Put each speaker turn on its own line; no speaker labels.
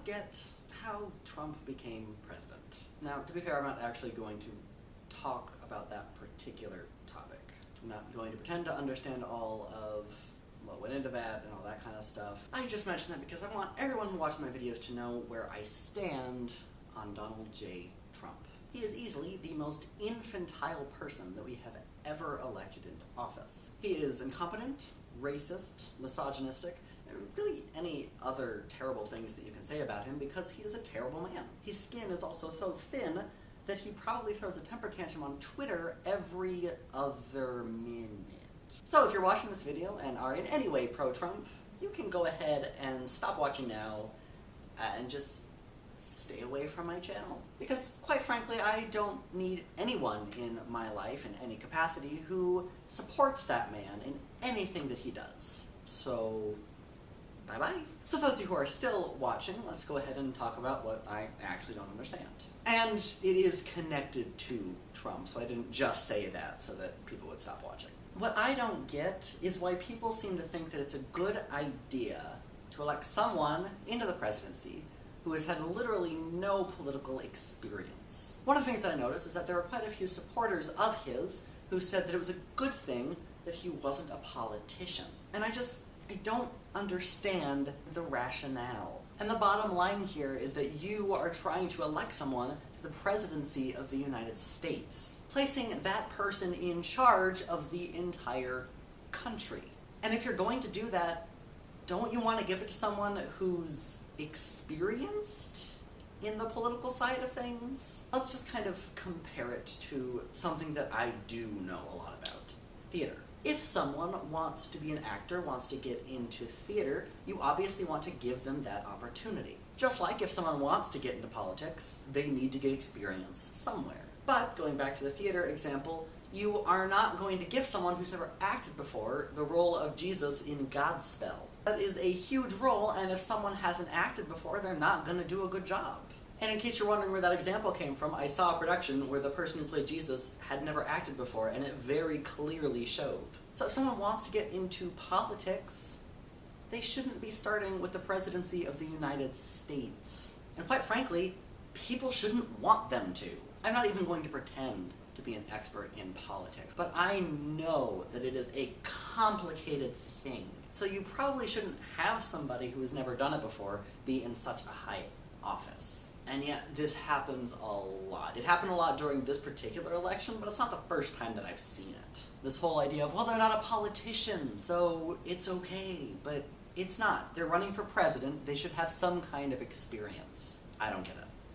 don't get how Trump became president. Now, to be fair, I'm not actually going to talk about that particular topic. I'm not going to pretend to understand all of what went into that and all that kind of stuff. I just mention that because I want everyone who watches my videos to know where I stand on Donald J. Trump. He is easily the most infantile person that we have ever elected into office. He is incompetent, racist, misogynistic, and really any other terrible things that you can say about him because he is a terrible man. His skin is also so thin that he probably throws a temper tantrum on Twitter every other minute. So if you're watching this video and are in any way pro-Trump, you can go ahead and stop watching now and just stay away from my channel. Because, quite frankly, I don't need anyone in my life in any capacity who supports that man in anything that he does. So, bye-bye. So those of you who are still watching, let's go ahead and talk about what I actually don't understand. And it is connected to Trump, so I didn't just say that so that people would stop watching. What I don't get is why people seem to think that it's a good idea to elect someone into the presidency who has had literally no political experience. One of the things that I noticed is that there were quite a few supporters of his who said that it was a good thing that he wasn't a politician. And I don't understand the rationale. And the bottom line here is that you are trying to elect someone to the presidency of the United States, placing that person in charge of the entire country. And if you're going to do that, don't you want to give it to someone who's experienced in the political side of things? Let's just kind of compare it to something that I do know a lot about. Theater. If someone wants to be an actor, wants to get into theater, you obviously want to give them that opportunity. Just like if someone wants to get into politics, they need to get experience somewhere. But, going back to the theater example, you are not going to give someone who's never acted before the role of Jesus in Godspell. That is a huge role, and if someone hasn't acted before, they're not going to do a good job. And in case you're wondering where that example came from, I saw a production where the person who played Jesus had never acted before, and it very clearly showed. So if someone wants to get into politics, they shouldn't be starting with the presidency of the United States. And quite frankly, people shouldn't want them to. I'm not even going to pretend to be an expert in politics, but I know that it is a complicated thing. So you probably shouldn't have somebody who has never done it before be in such a high office. And yet, this happens a lot. It happened a lot during this particular election, but it's not the first time that I've seen it. This whole idea of, well, they're not a politician, so it's okay, but it's not. They're running for president, they should have some kind of experience. I don't get it.